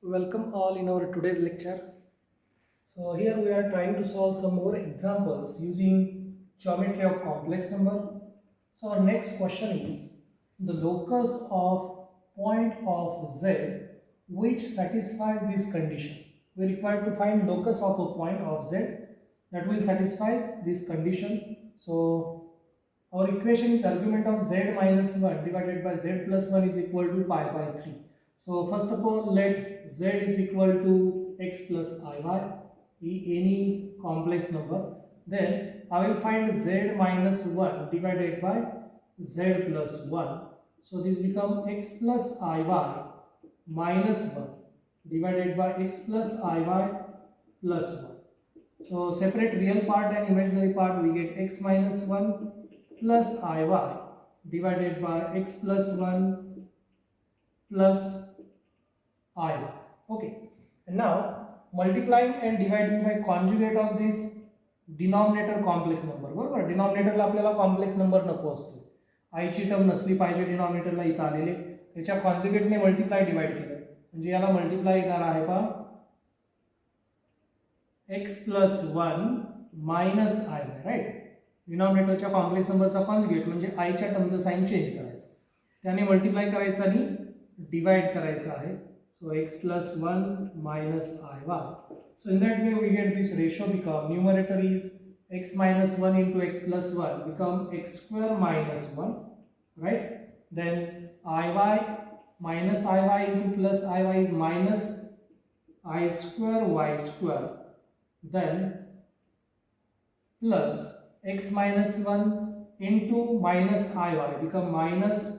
Welcome all in our today's lecture. So here we are trying to solve some more examples using geometry of complex number. So our next question is the locus of point of z which satisfies this condition. We require to find locus of a point of z that will satisfy this condition. So our equation is argument of z minus 1 divided by z plus 1 is equal to pi by 3. So first of all, let z is equal to x plus iy, be any complex number. Then I will find z minus 1 divided by z plus 1. So this becomes x plus iy minus 1 divided by x plus iy plus 1. So separate real part and imaginary part, we get x minus 1 plus iy divided by x plus 1 plus iy. Okay, and now multiplying and dividing by conjugate of this denominator complex number. बरोबर, डिनॉमिनेटरला आपल्याला complex number नको असतो, आयची term नसली पाहिजे डिनॉमिनेटरला इथं आलेले, त्याच्या कॉन्जुगेटने मल्टिप्लाय डिवाइड केलं म्हणजे याला मल्टिप्लाय येणार आहे पहा x plus 1 minus i, right. डिनॉमिनेटरच्या कॉम्प्लेक्स नंबरचा कॉन्जुगेट म्हणजे आयच्या टर्मचं साइन चेंज करायचं, त्याने मल्टिप्लाय करायचं आणि डिवाइड करायचं आहे. So x plus 1 minus iy. So in that way we get this ratio become numerator is x minus 1 into x plus 1 become x square minus 1, right? Then iy minus iy into plus iy is minus I square y square. Then plus x minus 1 into minus iy become minus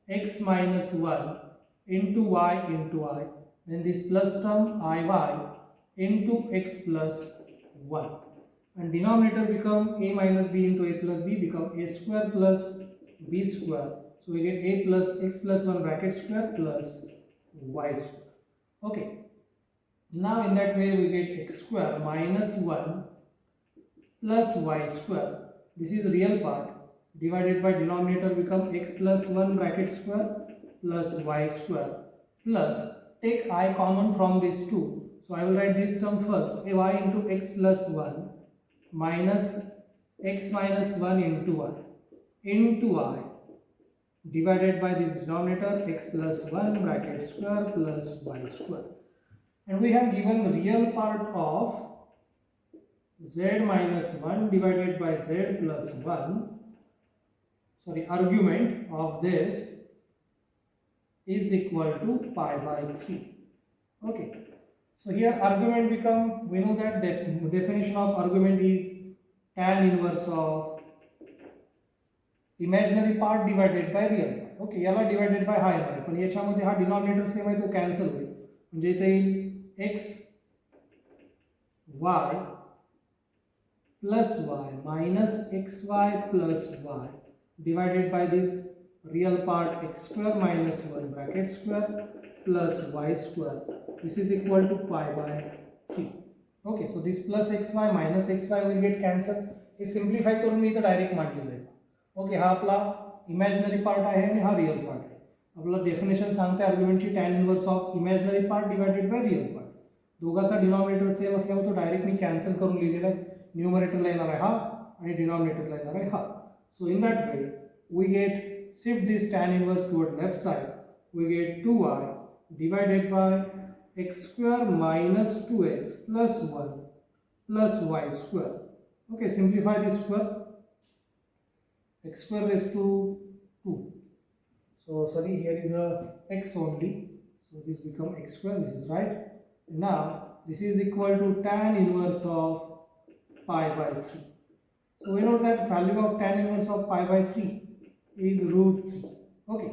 x minus 1 into y into I. Then this plus term iy into x plus 1, and denominator become a minus b into a plus b become a square plus b square. So we get a plus x plus 1 bracket square plus y square. Okay, now in that way we get x square minus 1 plus y square. This is real part divided by denominator become x plus 1 bracket square plus y square plus take I common from these two. So I will write this term first, a y into x plus 1 minus x minus 1 into y into I divided by this denominator x plus 1 bracket square plus y square. And we have given the real part of z minus 1 divided by z plus 1, sorry, argument of this is equal to pi by 3. Okay, so here argument become, we know that definition of argument is tan inverse of imaginary part divided by real part. Okay, याला divided by हा येणार आहे, पण याच्यामध्ये हा denominator same आहे तो cancel होईल, म्हणजे इथे येईल x y plus y minus xy plus y divided by this real part x square minus 1 bracket square plus y square. This is equal to pi by 3. Okay, so this plus xy minus xy will get cancelled. हे simplify करून मी इथं direct मांडलेलं आहे. Okay, हा आपला imaginary part आहे आणि हा रिअल पार्ट आहे. आपला डेफिनेशन सांगते आर्ग्युमेंटची tan inverse of imaginary part divided by real part. दोघांचा डिनॉमिनेटर सेम असल्यामुळे तो डायरेक्ट मी कॅन्सल करून लिहिलेला आहे. न्यूमरेटरला येणार आहे हा आणि डिनॉमिनेटरला येणार आहे हा. So in that way we get, shift this tan inverse toward left side, we get 2y divided by x square minus 2x plus 1 plus y square. Okay, simplify this square, x square raised to 2. So sorry, here is a x only, so this become x square, this is right. Now this is equal to tan inverse of pi by 3. So we know that value of tan inverse of pi by 3 is root 3. Okay,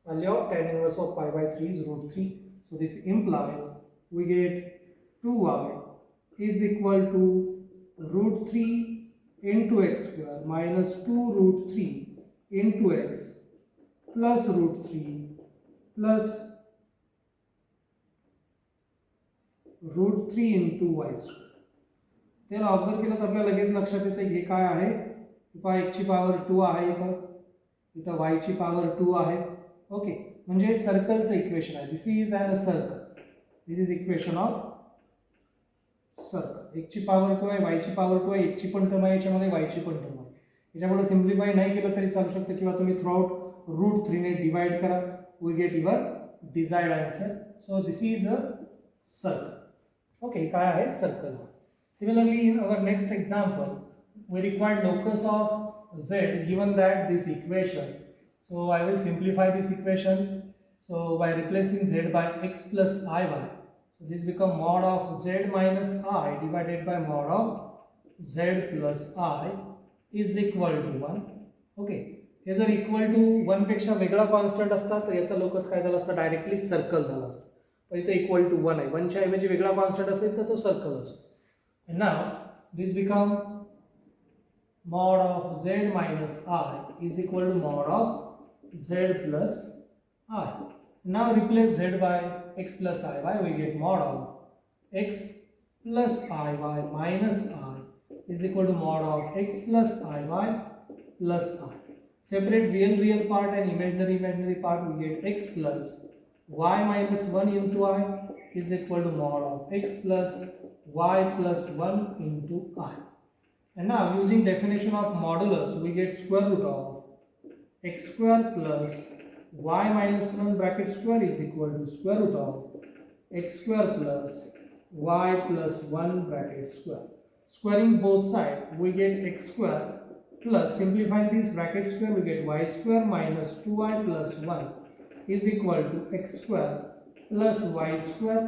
value of tan inverse of pi by 3 is root 3. So this implies we get 2y is equal to root 3 into x square minus 2 root 3 into x plus root 3 plus root 3 into y square. त्याला observe केलं तर आपल्याला लगेच लक्षात येतं हे काय आहे, x ची पॉवर 2 आहे, इथं y ची पॉवर 2 आहे. ओके, म्हणजे सर्कलचं इक्वेशन आहे. This is an a circle. This is equation of circle. x ची पॉवर 2 आहे, y ची पॉवर 2 आहे, x ची पण टर्म आहे याच्यामध्ये, y ची पण टर्म आहे. याच्यापुढे सिम्प्लिफाय नाही केलं तरी चालू शकतं किंवा तुम्ही थ्रूआउट रूट 3 ने डिवाइड करा. We get your desired answer. So this is a circle. Okay, काय आहे circle. Similarly in our next example we required locus of z given that this equation. So I will simplify this equation. So by replacing z by x plus iy, so this become mod of z minus I divided by mod of z plus I is equal to 1. Okay, हे जर equal to 1 पेक्षा वेगळा constant असता तर याचा locus काय झाला असता, directly circle झाला असता. पण इथे इक्वल टू 1 आहे, 1 च्या ऐवजी वेगळा कॉन्स्टंट असेल तर तो सर्कल असतो. And now this become mod of z minus I is equal to mod of z plus I. Now replace z by x plus iy, we get mod of x plus iy minus I is equal to mod of x plus iy plus I. Separate real part and imaginary part, we get x plus y minus 1 into I is equal to mod of x plus y plus 1 into I. And now using definition of modulus, we get square root of x square plus y minus 1 bracket square is equal to square root of x square plus y plus 1 bracket square. Squaring both sides, we get x square plus, simplifying this bracket square, we get y square minus 2y plus 1 is equal to x square plus y square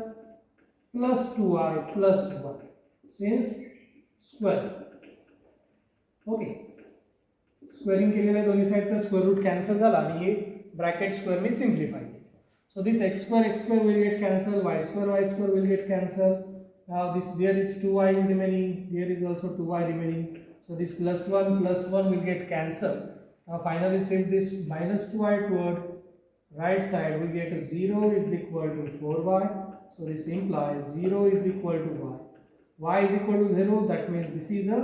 plus 2y plus 1 since square. Okay, squaring केलेल्या दोन्ही साईडचा square root cancel झाला आणि हे bracket square मी simplify केले. So this x square will get cancel, y square will get cancel. Now this there is 2y remaining, there is also 2y remaining. So this plus 1 will get cancelled. Now finally since this minus 2y toward right side, we get 0 is equal to 4y. So this implies 0 is equal to y. Y is equal to 0, that means this is a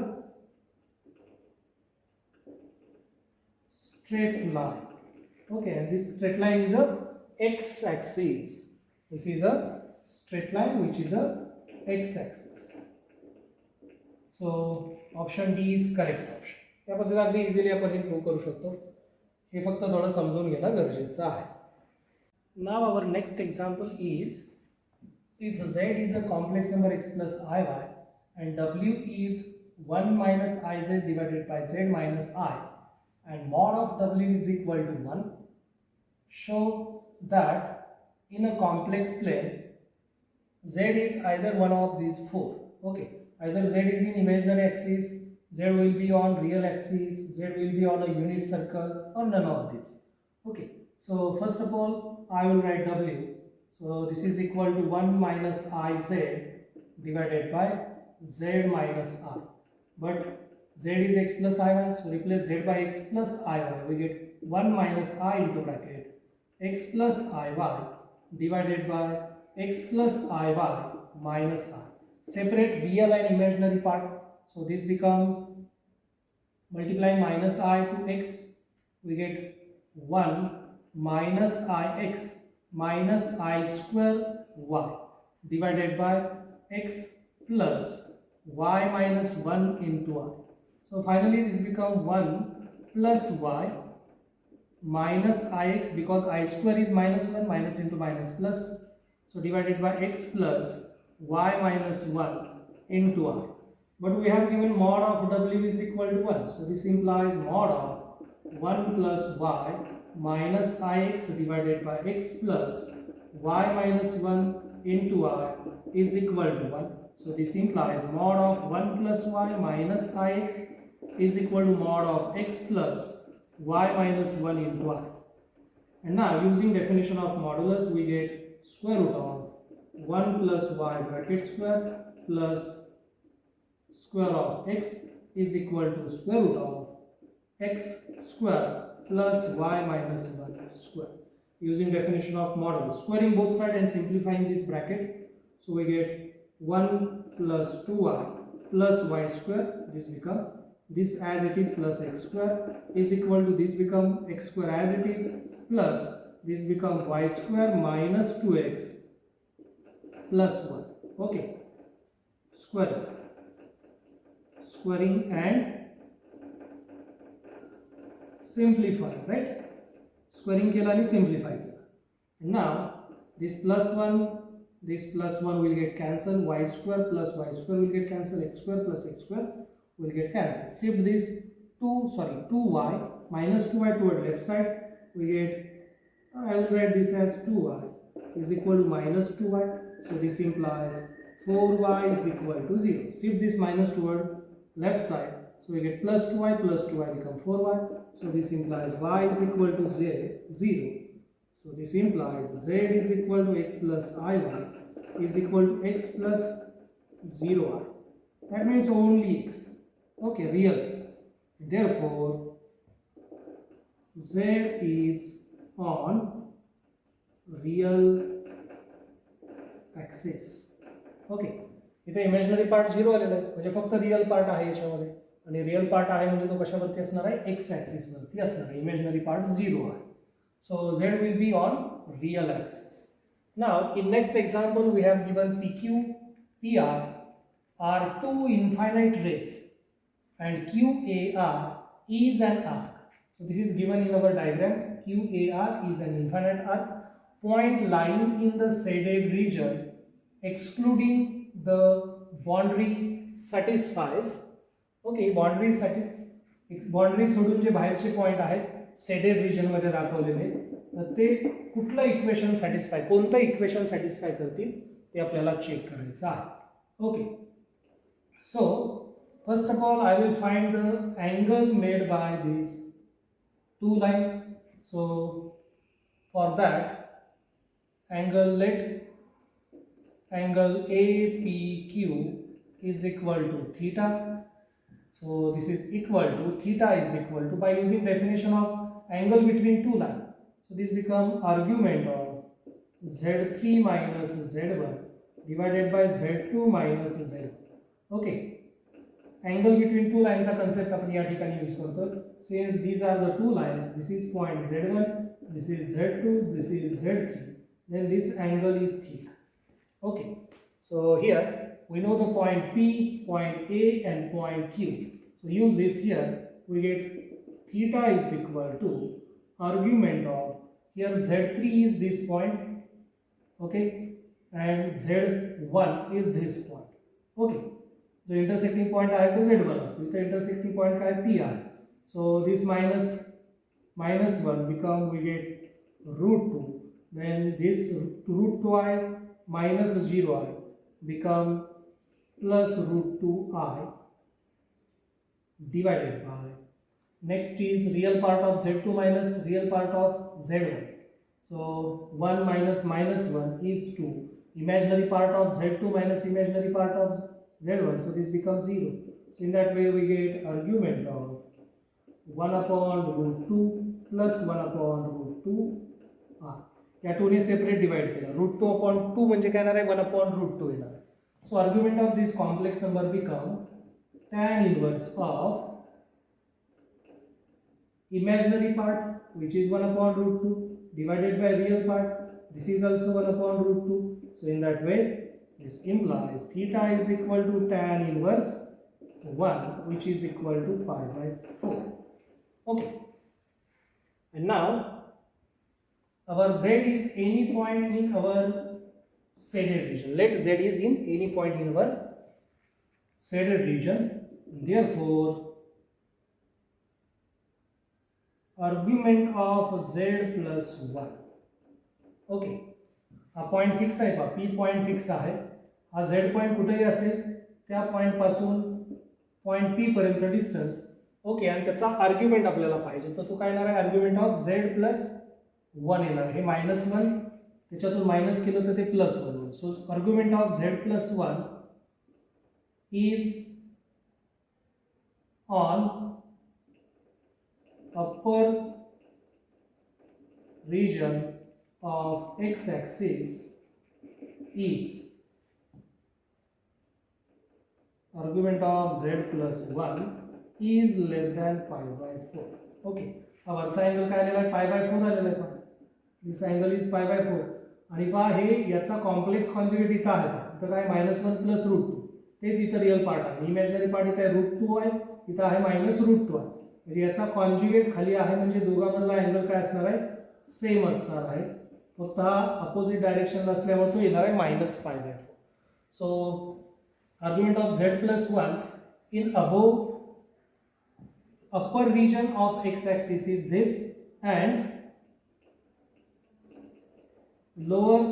straight line. Okay, and this straight line is a x-axis. This is a straight line which is a x-axis. So option D is correct option. या पद्धतीने अगदी easily आपण हे prove करू शकतो. हे फक्त थोडं समजून घेणं गरजेचं आहे. Now our next example is, if z is a complex number x plus iy and w is 1 minus iz divided by z minus I and mod of w is equal to 1, show that in a complex plane z is either one of these four. Okay, either z is in imaginary axis, z will be on real axis, z will be on a unit circle, or none of these. Okay, so first of all I will write w. So this is equal to 1 minus iz divided by z minus I. But z is x plus iy, so replace z by x plus iy. We get 1 minus I into bracket x plus iy divided by x plus iy minus I. Separate real and imaginary part. So this become, multiplying minus I to x, we get 1 minus ix minus I square y divided by x plus y minus 1 into I. So finally this become 1 plus y minus ix, because I square is minus 1, minus into minus plus, so divided by x plus y minus 1 into I. But we have given mod of w is equal to 1, so this implies mod of 1 plus y minus ix divided by x plus y minus 1 into I is equal to 1. So this implies mod of 1 plus y minus ix is equal to mod of x plus y minus 1 into I. And now using definition of modulus, we get square root of 1 plus y bracket square plus square of x is equal to square root of x square plus y minus 1 square. Using definition of modulus, squaring both sides and simplifying this bracket, so we get 1 plus 2y plus y square, this become this as it is plus x square is equal to this become x square as it is plus this become y square minus 2x plus 1. Okay, squaring and simplify, right? Squaring केला आणि simplify केला. And now this plus 1 will get cancelled, y square plus y square will get cancelled, x square plus x square will get cancelled. Shift this 2y minus 2y toward left side, we get, I will write this as 2y is equal to minus 2y, so this implies 4y is equal to 0. Shift this minus toward left side, so we get plus 2y become 4y, so this implies y is equal to 0. So this implies z is equal to x plus iy is equal to x plus 0i. That means only x. Okay, real. Therefore, z is on real axis. Okay. इथे imaginary part 0 आलेला आहे, म्हणजे फक्त real part आहे याच्यामध्ये, आणि real part आहे म्हणजे तो कशावरती असणार आहे, एक्स ॲक्सिस वरती असणार आहे. इमॅजिनरी पार्ट 0 आहे. So z will be on real axis. Now in next example we have given PQ, PR are two infinite rays and QAR is an arc. So this is given in our diagram. QAR is an infinite arc. Point lying in the shaded region excluding the boundary satisfies. Okay, boundary सोडून जे बाहेरचे point आहेत shaded region मध्ये दाखवलेले, तर ते कुठलं equation satisfy, कोणतं equation satisfy करतील ते आपल्याला चेक करायचं आहे. Okay, so first of all I will find the angle made by this two line. So for that angle APQ is equal to theta. So this is equal to, theta is equal to, by using definition of angle between two lines, so this become argument of Z3 minus Z1 divided by Z2 minus Z1. Okay, angle between two lines चा concept आपण या ठिकाणी use करतो. Since these are the two lines, this is point Z1, this is Z2, this is Z3, then this angle is theta. Okay, so here we know the point P, point A and point Q. So use this here, we get theta is equal to argument of, here Z3 is this point, okay, and Z1 is this point. Okay, so intersecting point आहे तो Z1 असतो, इथे intersecting point काय P आहे. So this minus 1 become, we get root 2, then this root 2i minus 0i become plus root 2i divided by, next is real part of Z2 minus real part of Z1. So 1 minus minus 1 is 2. Imaginary part of Z2 minus imaginary part of Z1. So this becomes 0. So in that way we get argument of 1 upon root 2 plus 1 upon root 2 r. या 2 ने separate divide केला. Root 2 upon 2 म्हणजे काय येणार आहे, 1 upon root 2 येणार आहे. So argument of this complex number become tan inverse of imaginary part, which is 1 upon root 2, divided by real part, this is also 1 upon root 2. So in that way this implies theta is equal to tan inverse 1, which is equal to pi by 4. Okay, and now our z is any point in our shaded region. Let z is in any point in our shaded region. Therefore, argument of z plus 1. Okay, हा point fix आहे, P point fix आहे. हा z point कुठेही असेल त्या point पासून point P पर्यंतचा distance. Okay, आणि त्याचा आर्ग्युमेंट आपल्याला पाहिजे, तर तो काय येणार आहे, आर्ग्युमेंट ऑफ z प्लस 1 येणार. हे -1 त्याच्यातून मायनस केलं तर ते प्लस 1 होईल. So argument of z plus 1 is on upper region of x-axis is, argument of z plus 1 is less than pi by 4. Okay, हा वरचा अँगल काय आलेला आहे, pi by 4 आलेला आहे. पण this angle is pi by 4. आणि पहा हे याचा कॉम्प्लेक्स कॉन्जुगेट इथं आहे पहा, इथं काय -1 प्लस √2, तेच इथं रिअल पार्ट आहे. इमॅजिनरी पार्ट इथं आहे √2 आहे, इथं आहे -√2 आहे. म्हणजे याचा कॉन्जुगेट खाली आहे, म्हणजे दोघांमधला अँगल काय असणार आहे, सेम असणार आहे. फक्त हा अपोजिट डायरेक्शन असल्यामुळे तो येणार आहे -π/4. So argument of z+1 in above upper region of x-axis is this, and lower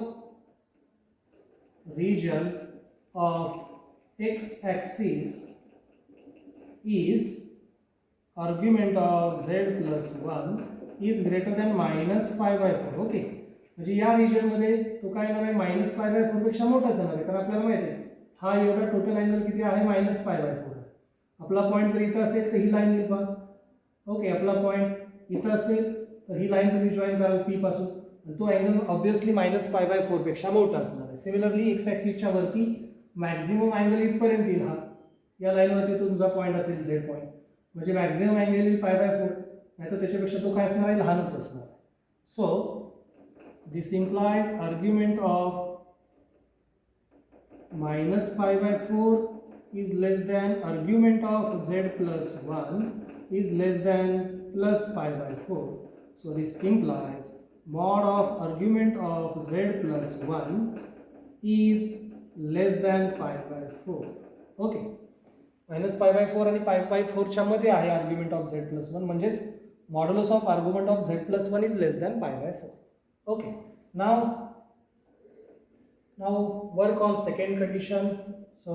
region of x-axis is argument of z+1 is greater than -π/4. Okay, म्हणजे या रिजन मध्ये तो काय येणार आहे, -π/4 पेक्षा मोठा जाणार आहे, कारण आपल्याला माहिती आहे हा एवढा टोटल अँगल किती आहे, -π/4. आपला पॉईंट जर इथं असेल तर ही लाईन येईल पहा. ओके, आपला पॉईंट इथं असेल तर ही लाईन तुम्ही जॉईन कराल पी पासून, तो अँगल ऑब्विसली -π/4 पेक्षा मोठा असणार आहे. सिमिलरली एक्स ॲक्सिसच्या वरती मॅक्झिमम अँगल इथपर्यंत येईल, हा या लाईनवरती तुमचा पॉईंट असेल झेड पॉईंट, म्हणजे मॅक्झिमम अँगल येईल π/4, नाही तर त्याच्यापेक्षा तो काय असणार आहे, लहानच असणार आहे. So this implies argument of -π/4 is less than argument of z+1 is less than +π/4. So this implies mod of argument of z+1 is less than π/4. Okay, -π/4 आणि π/4 च्या मध्ये आहे आर्ग्युमेंट ऑफ z+1, म्हणजेच modulus of argument of z+1 is less than π/4. Okay, now work on second condition. So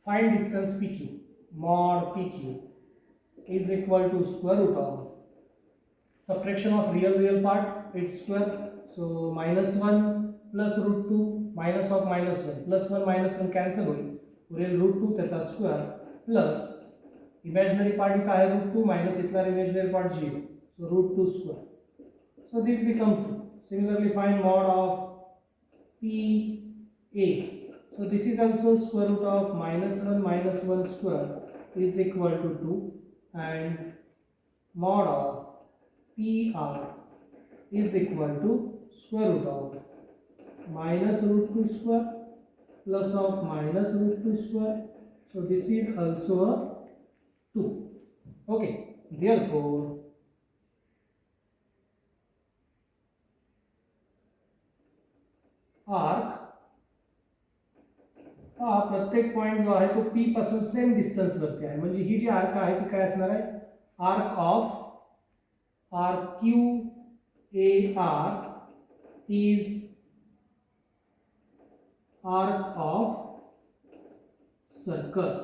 find distance PQ. Mod PQ is equal to square root of subtraction of real part, its square. So -1 plus √2 minus of -1 plus 1 minus 1 cancel होईल, उरेल √2 त्याचा square plus imaginary part इथं आहे √2 minus इथला imaginary part 0, so √2 square. So this becomes 2. Similarly find mod of PA. So this is also square root of -1 minus 1 square is equal to 2, and mod of PR is equal to square root of -√2 square plus of -√2 square. So this is also a 2. Okay, therefore arc हा प्रत्येक point जो आहे तो P पासून same distance वरती आहे, म्हणजे ही जी arc आहे ती काय असणार आहे, arc of RQAR is arc of circle.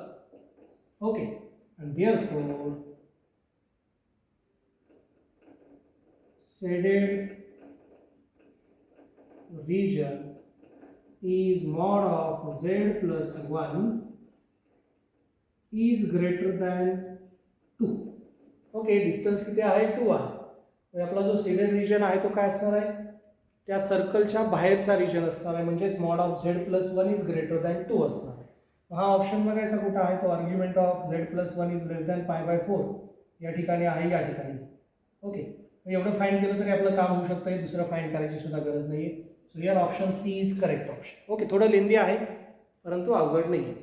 Okay, and therefore shaded region is mod of z+1 is greater than 2. Okay, distance किती आहे, 2 आहे. म्हणजे आपला जो शेडेड रिजन आहे तो काय असणार आहे, त्या सर्कलच्या बाहेरचा रिजन असणार आहे, म्हणजेच mod of z+1 is greater than 2 असणार आहे. हा ऑप्शन बघायचा कुठं आहे, तो argument of z+1 is less than π/4 या ठिकाणी आहे, या ठिकाणी. ओके, एवढं फाइंड केलं तरी आपलं काम होऊ शकतं, दुसरं फाइंड करायची सुद्धा गरज नाही आहे. So here option C is correct option. Okay, थोडं लेंदी आहे परंतु अवघड नाही आहे.